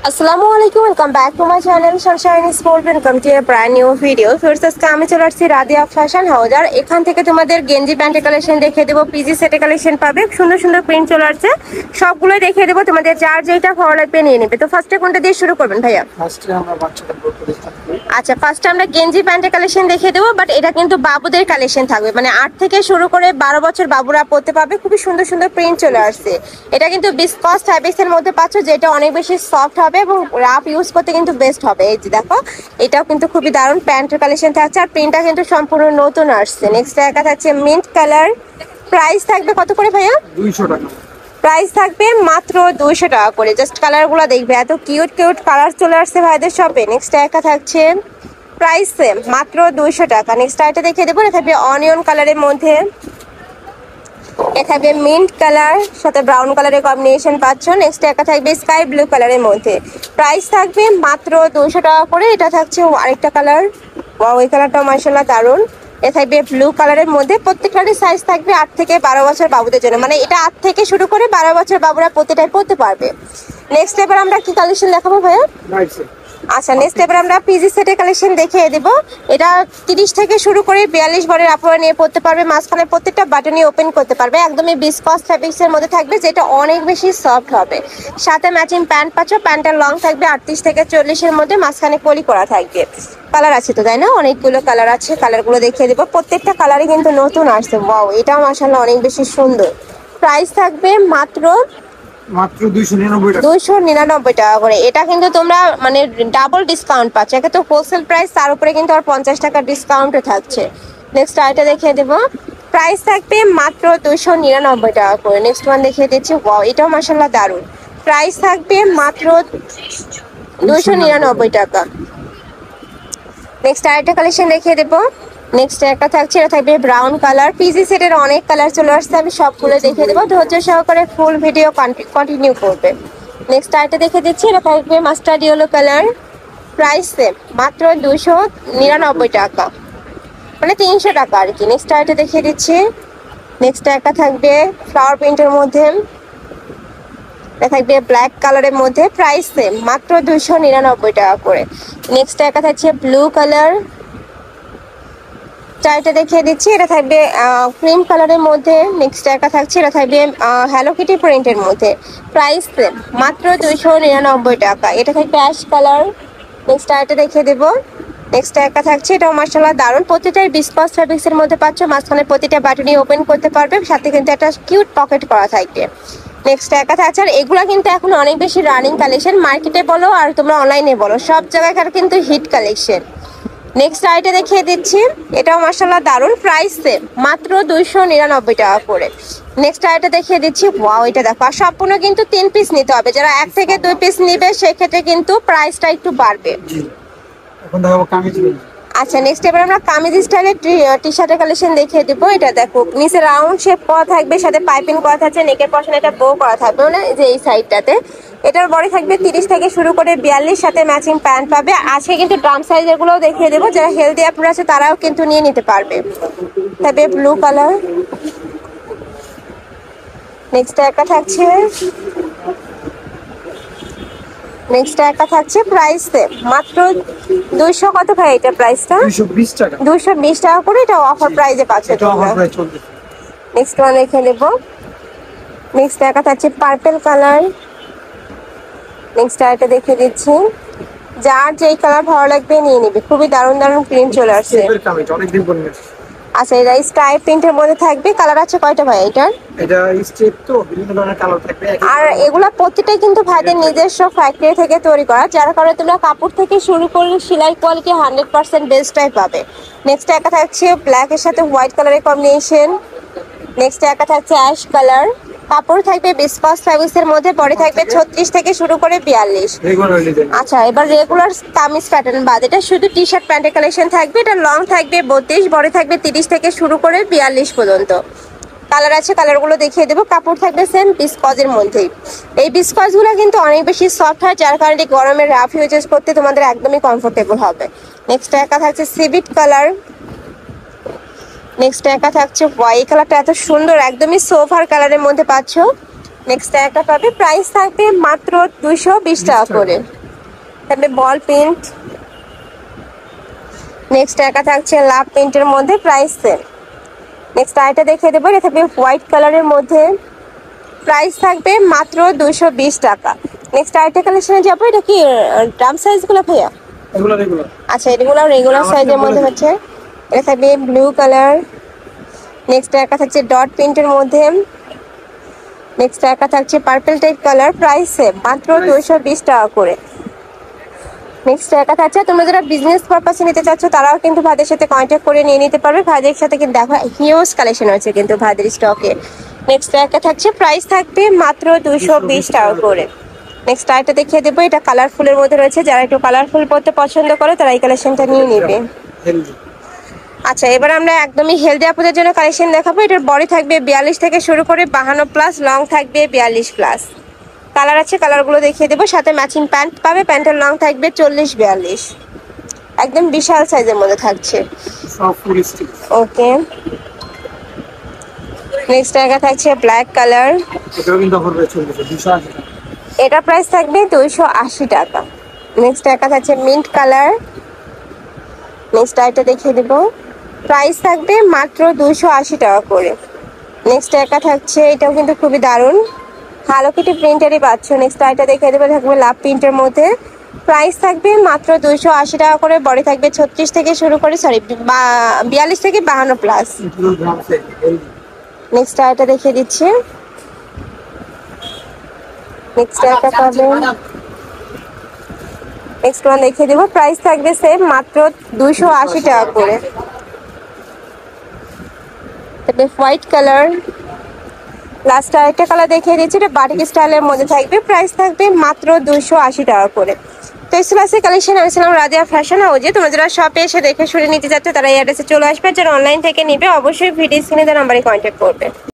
Assalamualaikum, welcome back to my channel Sunshine Sport. Welcome to a brand new video. First আজকে আমি চলে আসছি Radia fashion house. আর এখান থেকে তোমাদের গেঞ্জি প্যান্টের কালেকশন দেখিয়ে দেবো, পিজি সেটের কালেকশন পাবে, সুন্দর সুন্দর প্রিন্ট চলে আসছে, সবগুলোই দেখিয়ে দেবো, তোমাদের যার যেটা ভালো লাগবে নিয়ে নেবে। তো ফার্স্টে কোনটা দিয়ে শুরু করবেন ভাইয়া? আচ্ছা, ফার্স্টে আমরা গেঞ্জি প্যান্টের কালেকশন দেখিয়ে দেবো, বাট এটা কিন্তু বাবুদের কালেকশন থাকবে, মানে 8 থেকে শুরু করে 12 বছর বাবুরা পরতে পারবে। খুবই সুন্দর সুন্দর প্রিন্ট চলে আসছে। এটা কিন্তু বিসকস ফ্যাব্রিক্সের মধ্যে পাচ্ছ, যেটা অনেক বেশি সফট হবে এবং রাফ ইউজ করতে কিন্তু বেস্ট হবে। এই যে দেখো, এটাও কিন্তু খুবই দারুণ প্যান্টের কালেকশন থাকছে, আর প্রিন্টটা কিন্তু সম্পূর্ণ নতুন আসছে। নেক্সট দেখা থাকছে মিন্ট কালার। প্রাইস থাকবে কত করে ভাইয়া? 200 টাকা। প্রাইস থাকবে মাত্র 200 টাকা করে। জাস্ট কালারগুলো দেখবে, এত কিউট কিউট কালার চলে আসছে ভাইদের শপে। নেক্সট দেখা থাকছে প্রাইস সেম, মাত্র 200 টাকা। নেক্সট আইটা দেখিয়ে দেবো, এটা থাকবে অনিয়ন কালারের মধ্যে, এটা থাকবে মিন্ট কালার সাথে ব্রাউন কালারের কম্বিনেশন পাচ্ছ। নেক্সট একটা থাকবে স্কাই ব্লু কালারের মধ্যে, প্রাইস থাকবে মাত্র 200 টাকা করে। এটা থাকছে আরেকটা কালার, ওই কালারটাও মাশাআল্লাহ দারুন। এটা থাকবে ব্লু কালারের মধ্যে, প্রত্যেকটারই সাইজ থাকবে 8 থেকে 12 বছর বাবুদের জন্য, মানে এটা 8 থেকে শুরু করে 12 বছর বাবুরা প্রতিটাই পরতে পারবে। নেক্সট এবার আমরা কি কালেকশন দেখাবো ভাইয়া? আচ্ছা, নেক্সট এবার আমরা পিজি সেটের কালেকশন দেখিয়ে দেবো। এটা 30 থেকে শুরু করে 42 বরের আপুরা নিয়ে পড়তে পারবে। মাঝখানে প্রত্যেকটা বাটনই ওপেন করতে পারবে, একদমই বিসকস ফ্যাব্রিক্সের মধ্যে থাকবে, যেটা অনেক বেশি সফট হবে। সাথে ম্যাচিং প্যান্ট পাচ্ছ, প্যান্টের লং থাকবে 38 থেকে 40-এর মধ্যে, মাঝখানে কলি করা থাকবে। কালার আছে তো, তাই না? অনেকগুলো কালার আছে, কালারগুলো দেখিয়ে দেবো। প্রত্যেকটা কালারই কিন্তু নতুন আসছে। ওয়াও, এটাও মাশাআল্লাহ অনেক বেশি সুন্দর। প্রাইস থাকবে মাত্র 299 টাকা করে। এটা কিন্তু তোমরা মানে ডাবল ডিসকাউন্ট পাচ্ছ, একে তো হোলসেল প্রাইস, তার উপরে কিন্তু আর 50 টাকার ডিসকাউন্টও থাকছে। নেক্সট আইটা দেখিয়ে দেবো, প্রাইস থাকবে মাত্র 299 টাকা করে। নেক্সট ওয়ান দেখিয়ে দিচ্ছি, ওয়াও, এটাও মাশাআল্লাহ দারুন। প্রাইস থাকবে মাত্র 299 টাকা। নেক্সট আরেকটা কালেকশন দেখিয়ে দেবো। নেক্সট একটা থাকছে, এটা থাকবে ব্রাউন কালার। পিজি সেটের অনেক কালার চলে আসছে, আমি সবগুলো দেখিয়ে দেবো, ধৈর্য সহকারে ফুল ভিডিও কন্টিনিউ করবে। নেক্সট আইটা দেখে দিচ্ছি, এটা থাকবে mustard yellow colour. Price same, মাত্র 299 টাকা, মানে 300 টাকা আর কি। নেক্সট আইটা দেখিয়ে দিচ্ছি। নেক্সট একটা থাকবে ফ্লাওয়ার প্রিন্টের মধ্যে, এটা থাকবে ব্ল্যাক কালারের মধ্যে, প্রাইস সেম, মাত্র 299 টাকা করে। নেক্সট একটা থাকছে ব্লু কালার, চারটা দেখিয়ে দিচ্ছি। এটা থাকবে ক্রিম কালারের মধ্যে। নেক্সট একটা থাকছে, এটা থাকবে হ্যালো কিটি প্রিন্টের মধ্যে, প্রাইস সেম, মাত্র 299 টাকা। এটা থাকবে অ্যাশ কালার। নেক্সট আরেকটা দেখিয়ে দেবো। নেক্সট একটা থাকছে, এটাও মাশাআল্লাহ দারুন, প্রতিটাই বিসকস ফ্যাব্রিক্সের মধ্যে পাচ্ছ, মাঝখানে প্রতিটা বাটনই ওপেন করতে পারবে, সাথে কিন্তু একটা কিউট পকেট করা থাকবে। নেক্সট একটা থাকছে, আর এগুলো কিন্তু এখন অনেক বেশি রানিং কালেকশন, মার্কেটে বলো আর তোমরা অনলাইনে বলো, সব জায়গায় কিন্তু হিট কালেকশন। নেক্সট আইটা দেখিয়ে দিচ্ছি, এটাও মাশাআল্লাহ দারুন, প্রাইস সেম, মাত্র 299 টাকা করে। নেক্সট আইটা দেখিয়ে দিচ্ছি, ওয়াও, এটা দেখো, আর সম্পূর্ণ কিন্তু 3 পিস নিতে হবে, যারা 1 থেকে 2 পিস নিবে সেক্ষেত্রে কিন্তু প্রাইসটা একটু বাড়বে। এখন দেখাবো কামিজ। আচ্ছা, নেক্সট এবার আমরা কামিজ স্টাইলের টি শার্টের কালেকশন দেখিয়ে দেবো। এটা দেখো, নিচে রাউন্ড শেপ করা থাকবে, সাথে পাইপিং করা থাকছে, নেকের পশনে এটা বো করা থাকবে, মানে যে এই সাইডটাতে। এটার বডি থাকবে 30 থেকে শুরু করে 42, সাথে ম্যাচিং প্যান্ট পাবে। আজকে কিন্তু ড্রাম সাইজের গুলোও দেখিয়ে দেবো, যারা হেলদি আপুরা আছে তারাও কিন্তু নিয়ে নিতে পারবে। তবে ব্লু কালার। নেক্সট একটা থাকছে, নেক্সট একটা থাকছে, প্রাইস মাত্র 200, কত ভাই এটা প্রাইসটা? 220 টাকা। 220 টাকা করে, এটা অফার প্রাইসে পাচ্ছ তোমরা। নেক্সট ওয়ান দেখে নেব। নেক্সট একটা থাকছে পার্পল কালার। নেক্সট আরেকটা দেখে দিচ্ছি, যার যেই কালার ভালো লাগবে নিয়ে নিবে, খুবই দারুণ দারুণ প্রিন্ট চলে আসছে। অনেকদিন পর নিয়েছি। আচ্ছা, এটা স্ট্রাইপ প্রিন্টের মধ্যে থাকবে, কালার আছে কয়টা ভাই এটার? এটা স্ট্রিপ তো বিভিন্ন ধরনের কালার থাকবে, আর এগুলা প্রত্যেকটাই কিন্তু ভাইদের নিজস্ব ফ্যাক্টরি থেকে তৈরি করা, যার কারণে তোমরা কাপড় থেকে শুরু করলে সেলাই কোয়ালিটি 100% বেস্টটাই পাবে। নেক্সট একটা থাকছে ব্ল্যাক এর সাথে হোয়াইট কালারের কম্বিনেশন। নেক্সট একটা থাকছে অ্যাশ কালার, কাপড় থাকবে বিসকস ফ্যাব্রিক্সের মধ্যে, বডি থাকবে 36 থেকে শুরু করে 42। আচ্ছা, এবার রেগুলার কামিজ প্যাটার্ন বাদ, এটা শুধু টি শার্ট প্যান্টের কালেকশন থাকবে। এটা লং থাকবে 32, বডি থাকবে 30 থেকে শুরু করে 42 পর্যন্ত। কালার আছে, কালারগুলো দেখিয়ে দেবো। কাপড় থাকবে সেম বিসকজের মধ্যেই। এই বিসকজগুলো কিন্তু অনেক বেশি সফট হয়, যার কারণে গরমে রাফ ইউজ করতে তোমাদের একদমই কমফোর্টেবল হবে। নেক্সট একটা থাকছে সিভিট কালার। নেক্সট একটা থাকছে হোয়াইট কালারটা এত সুন্দর, একদমই সোফার কালারের মধ্যে পাচ্ছ। নেক্সট একটা পাবে, প্রাইস থাকবে মাত্র 220 টাকা করে। তবে বল প্রিন্ট। নেক্সট একটা থাকছে লাভ প্রিন্টের মধ্যে, প্রাইস সেম। নেক্সট আইটা দেখিয়ে দেবো, এটা থাকবে হোয়াইট কালারের মধ্যে, প্রাইস থাকবে মাত্র 220 টাকা। নেক্সট আইটা কালেকশনে যাবো, এটা কি ড্রাম সাইজগুলো ভাইয়া? এগুলো রেগুলার। আচ্ছা, এগুলো রেগুলার সাইজের মধ্যে হচ্ছে। এটা থাকবে ব্লু কালার। নেক্সট একটা থাকছে ডট প্রিন্টের মধ্যে। নেক্সট একটা থাকছে purple type colour, price same মাত্র 220 টাকা করে। নেক্সট একটা থাকছে, তোমরা যারা বিজনেস পারপাসে নিতে চাচ্ছ তারাও কিন্তু ভাইদের সাথে কন্ট্যাক্ট করে নিয়ে নিতে পারবে। ভাইদের সাথে কিন্তু দেখো হিউজ কালেকশন হয়েছে কিন্তু ভাইদের স্টকে। নেক্সট একটা থাকছে, প্রাইস থাকবে মাত্র 220 টাকা করে। নেক্সট আইটা দেখিয়ে দেবো, এটা কালারফুলের মধ্যে রয়েছে। যারা একটু কালারফুল পড়তে পছন্দ করে তারা এই কালেকশনটা নিয়ে নেবে। হেলদি। আচ্ছা, এবার আমরা একদমই হেলদি আপুদের জন্য কালেকশন দেখাবো। এটার বডি থাকবে 42 থেকে শুরু করে 52 প্লাস, লং থাকবে 42 প্লাস। কালার আছে, কালারগুলো দেখিয়ে দেবো। সাথে ম্যাচিং প্যান্ট পাবে, প্যান্টের লং থাকবে 40-42, একদম বিশাল সাইজের মধ্যে থাকছে। সব ফুল স্টিচ। ওকে, নেক্সট একটা থাকছে ব্ল্যাক কালার। এটাও কিন্তু অফার পেয়ে চলছে 280 টাকা। এটা প্রাইস থাকবে 280 টাকা। নেক্সট একটা থাকছে মিন্ট কালার। নেক্সট আইটা দেখিয়ে দেবো, প্রাইস থাকবে মাত্র 280 টাকা করে। নেক্সট একটা থাকছে, এটাও কিন্তু খুবই দারুণ, হ্যালো কিটি প্রিন্টারই পাচ্ছ। নেক্সট আইটা দেখিয়ে দেবো, থাকবে লাভ প্রিন্টের মধ্যে, প্রাইস থাকবে মাত্র 280 টাকা করে। বডি থাকবে 36 থেকে শুরু করে 42 থেকে 52 প্লাস। এগুলো গ্রাম সাইজ হেলদি। নেক্সট আইটা দেখিয়ে দিচ্ছি। নেক্সট একটা পাবে, নেক্সট ওয়ান দেখিয়ে দেবো, প্রাইস থাকবে সেম মাত্র 280 টাকা করে। তবে হোয়াইট কালার, লাস্ট আরেকটা কালার দেখিয়ে দিচ্ছি, এটা বাটিক স্টাইলের মধ্যে থাকবে, প্রাইস থাকবে মাত্র 280 টাকা করে। তো এসএলএসি কালেকশন, আমি ছিলাম রাজিয়া ফ্যাশন হাউজে। তোমরা যারা শপে এসে দেখে শুনে নিতে যাচ্ছ তারা এই অ্যাড্রেসে চলে আসবে। যারা অনলাইন থেকে নিবে অবশ্যই ভিডিও স্ক্রিনে দেওয়া নাম্বারে কন্ট্যাক্ট করবে।